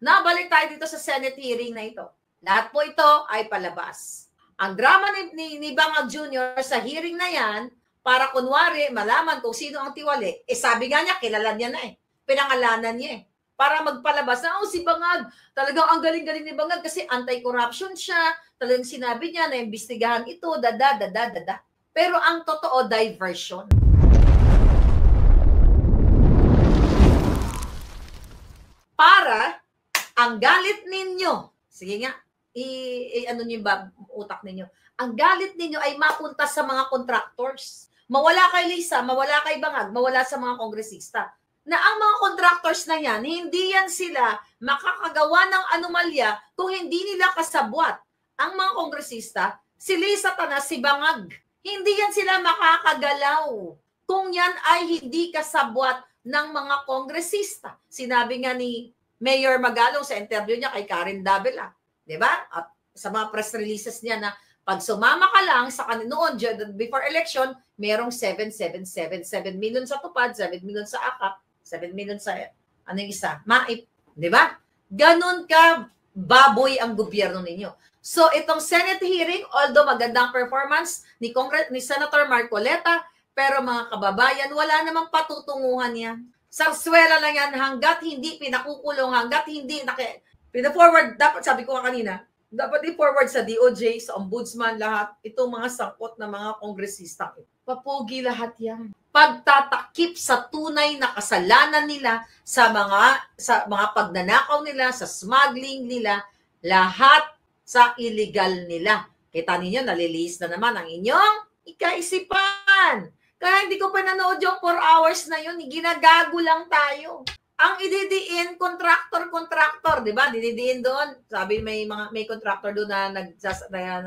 Nabalik tayo dito sa Senate hearing na ito. Lahat po ito ay palabas. Ang drama ni Bangag Jr. sa hearing na yan, para kunwari malaman kung sino ang tiwali, sabi nga niya, kilala niya na pinangalanan niya para magpalabas na, si Bangag, talagang ang galing-galing ni Bangag kasi anti-corruption siya, talagang sinabi niya na imbestigahan ito, dada. Pero ang totoo, diversion. Para ang galit ninyo, sige nga, ano niyo ba utak ninyo? Ang galit ninyo ay mapunta sa mga contractors. Mawala kay Lisa, mawala kay Bangag, mawala sa mga kongresista. Na ang mga contractors na yan, hindi yan sila makakagawa ng anomalya kung hindi nila kasabwat. Ang mga kongresista, si Lisa Tanas, si Bangag, hindi yan sila makakagalaw kung yan ay hindi kasabwat ng mga kongresista. Sinabi nga ni Mayor Magalong sa interview niya kay Karen Davila, di ba? At sa mga press releases niya na pag sumama ka lang sa noon, before election, merong 7 million sa tupad, 7 million sa akap, 7 million sa, ano yung isa? Maip, di ba? Ganon ka baboy ang gobyerno ninyo. So, itong Senate hearing, although magandang performance ni Senator Marcoleta, pero mga kababayan, wala namang patutunguhan yan. Sarswela lang yan hanggat hindi pinakukulong, hanggat hindi pina-forward, dapat sabi ko kanina, dapat i-forward sa DOJ, sa Ombudsman, lahat, itong mga sangkot na mga kongresista. Papogi lahat yan. Pagtatakip sa tunay na kasalanan nila, sa mga pagnanakaw nila, sa smuggling nila, lahat sa illegal nila. Kita ninyo, nalilihis na naman ang inyong ikaisipan. Kaya hindi ko pinanood yung 4 hours na yun. Ginagago lang tayo. Ang ididiin, contractor, di ba? Didiin doon. Sabi may contractor doon na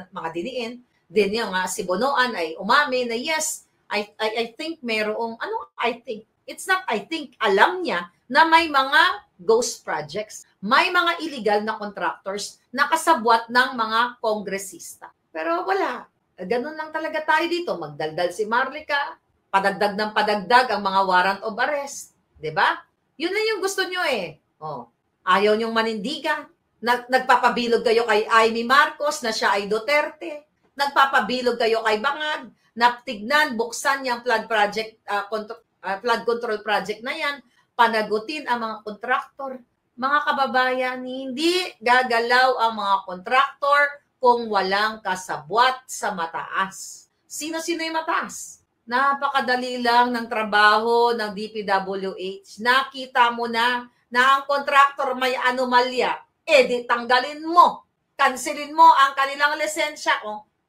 mga didiin. Din yung si Bonoan ay umami na yes, I think merong, I think? It's not I think, alam niya na may mga ghost projects. May mga illegal na contractors na kasabwat ng mga kongresista. Pero wala. Ganun lang talaga tayo dito. Magdaldal si Marlica, padagdag ng padagdag ang mga warrant of arrest. Diba? Yun lang yung gusto nyo Ayaw nyong manindigan. Nagpapabilog kayo kay Amy Marcos na siya ay Duterte. Nagpapabilog kayo kay Bangag na tignan, buksan yung flood control project na yan. Panagutin ang mga kontraktor. Mga kababayan, hindi gagalaw ang mga kontraktor kung walang kasabwat sa mataas. Sino-sino yung mataas? Napakadali lang ng trabaho ng DPWH. Nakita mo na ang kontraktor may anomalya. Di tanggalin mo. Cancelin mo ang kanilang lisensya.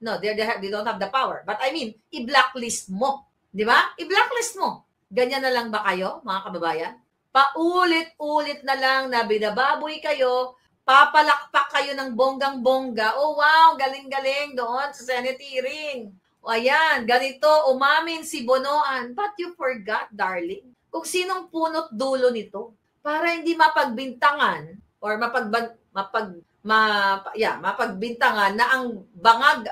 No, they don't have the power. But I mean, i-blacklist mo. Di ba? I-blacklist mo. Ganyan na lang ba kayo, mga kababayan? Paulit-ulit na lang na binababoy kayo, papalakpak kayo ng bonggang-bongga. Oh, wow, galing-galing doon sa Senate hearing. O ayan, ganito, umamin si Bonoan. But you forgot, darling, kung sinong punot dulo nito para hindi mapagbintangan or mapagbintangan na ang bangag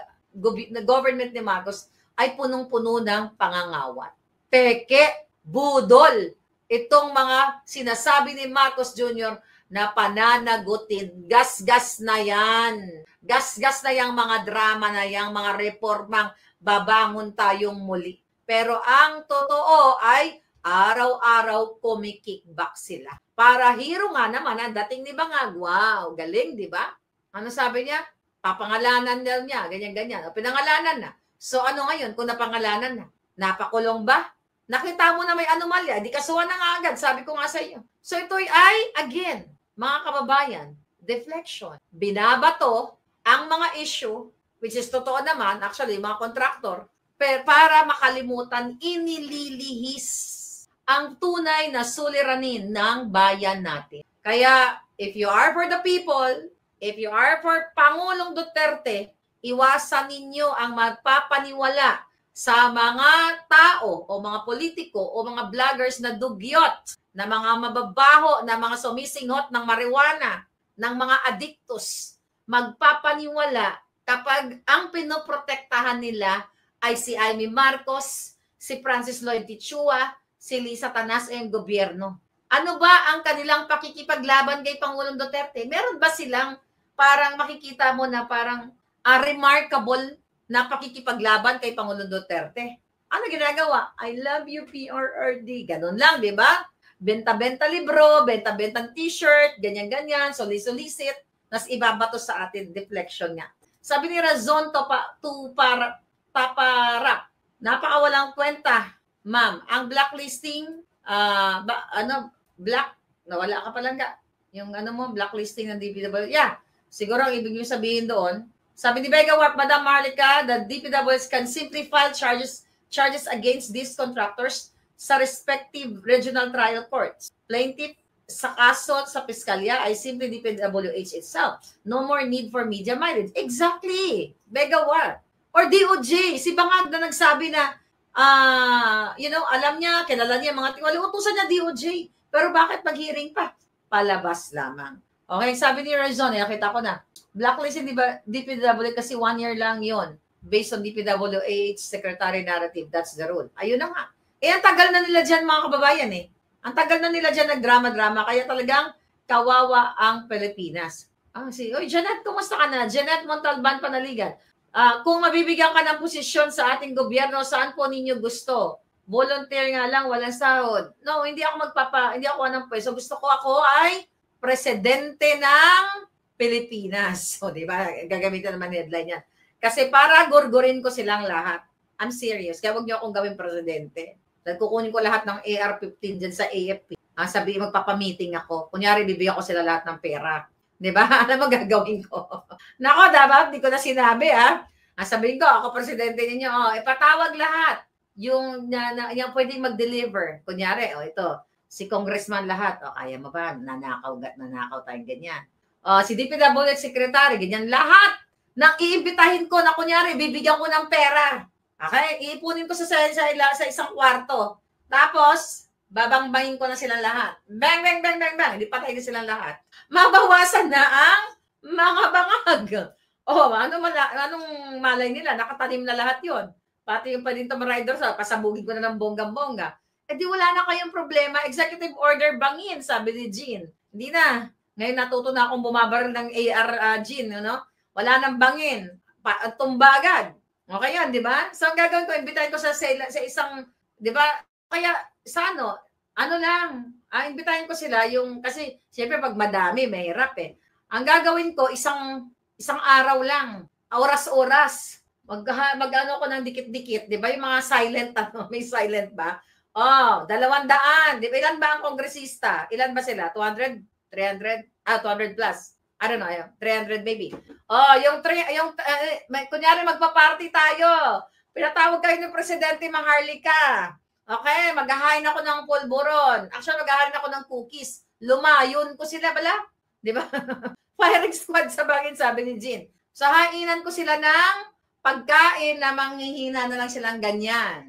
na government ni Marcos ay punong-puno ng pangangawat. Peke, budol, itong mga sinasabi ni Marcos Jr. na pananagutin. Gas-gas na yan. Gas-gas na yung mga drama na yung mga reformang babangon tayong muli. Pero ang totoo ay araw-araw kumikickback sila. Para hero nga naman ang dating ni Bangag. Wow, galing, di ba? Ano sabi niya? Papangalanan niya, ganyan-ganyan. O, pinangalanan na. So ano ngayon kung napangalanan na? Napakulong ba? Nakita mo na may anomalya, di kasuhan na nga agad, sabi ko nga sa iyo. So ito ay, again, mga kababayan, deflection. Binabato ang mga issue, which is totoo naman, actually, mga contractor, para makalimutan, inililihis ang tunay na suliranin ng bayan natin. Kaya, if you are for the people, if you are for Pangulong Duterte, iwasan ninyo ang magpapaniwala sa mga tao o mga politiko o mga vloggers na dugyot, na mga mababaho, na mga sumisinghot ng marijuana, ng mga adiktos, magpapaniwala kapag ang pinoprotektahan nila ay si Amy Marcos, si Francis Lloyd Tichua, si Lisa Tanas, ang gobyerno. Ano ba ang kanilang pakikipaglaban kay Pangulong Duterte? Meron ba silang parang makikita mo na parang remarkable na pakikipaglaban kay Pangulong Duterte? Ano ginagawa? I love you, PRRD. Ganun lang, di ba? Benta-benta libro, benta-bentang t-shirt, ganyan-ganyan, solicit, nas ibabato sa atin, deflection nga. Sabi ni Razon to paparap, napakawalang kwenta, ma'am. Ang blacklisting, nawala ka pala nga. Yung blacklisting ng DPWH. Yeah, siguro ang ibig nyo sabihin doon, sabi ni Vega Warp, Madam Marlica, the DPWH can simply file charges against these contractors sa respective regional trial courts. Plaintiff sa kaso sa piskalya ay simply DPWH itself. No more need for media mileage. Exactly. Vega Warp. Or DOJ. Si Bangag na nagsabi na, alam niya, kilala niya mga tingwali, utusan niya DOJ. Pero bakit mag-hearing pa? Palabas lamang. Okay, sabi ni Razon, nakita ko na, blacklisting DPWH kasi 1 year lang yon based on DPWH secretary narrative. That's the rule. Ayun na nga. Ang tagal na nila dyan, mga kababayan eh. Ang tagal na nila dyan nagdrama-drama, kaya talagang kawawa ang Pilipinas. Janet, kumusta ka na? Janet Montalban Panaligan. Kung mabibigyan ka ng posisyon sa ating gobyerno, saan po ninyo gusto? Volunteer nga lang, walang sahod. No, hindi ako ng pwesto. Gusto ko ako ay presidente ng Pilipinas. O, di ba? Gagamitin naman ni headline yan. Kasi para gurgurin ko silang lahat. I'm serious. Kaya huwag niyo akong gawin presidente. Dahil kukunin ko lahat ng AR-15 dyan sa AFP. Sabi, magpapamiting ako. Kunyari, bibigyan ko sila lahat ng pera. Di ba? Ano mo gagawin ko? Nako, dapat, di ko na sinabi, sabihin ko, ako presidente ninyo, ipatawag lahat. Yung pwedeng mag-deliver. Kunyari, ito, si congressman lahat. Kaya mo ba? Nanakaw tayong ganyan. Si DPWH secretary, ganyan. Lahat nang iimbitahin ko na kunyari, bibigyan ko ng pera. Okay? Iipunin ko sa isang kwarto. Tapos, babangbangin ko na silang lahat. Bang, bang, bang, bang, bang. Hindi patay na silang lahat. Mabawasan na ang mga bangag. Anong malay nila? Nakatanim na lahat yon. Pati yung Palintom Riders, pasabugin ko na ng bonggang-bongga. Di wala na kayong problema. Executive order bangin, sabi ni Jean. Hindi na. Ngayon natuto na akong bumabaril ng AR, Jean. Wala nang bangin. Tumba agad. Okay yan, di ba? So, ang gagawin ko, imbitahin ko sa isang, di ba? Kaya, imbitahin ko sila kasi, siyempre, pag madami, mahirap eh. Ang gagawin ko, isang araw lang, oras-oras. Mag-ano ko ng dikit-dikit, di ba? Yung mga silent, may silent ba? 200. Di ba? Ilan ba ang kongresista? Ilan ba sila? 200? 300? 200 plus. I don't know, 300 maybe. Kunyari magpa-party tayo. Pinatawag kayo ng Presidente Maharlika. Okay, maghahain ako ng pulburon. Actually, maghahain ako ng cookies. Lumayon ko sila, bala? Di ba? Firing squad sa bangin, sabi ni Jean. So, hainan ko sila ng pagkain na manghihina na lang silang ganyan.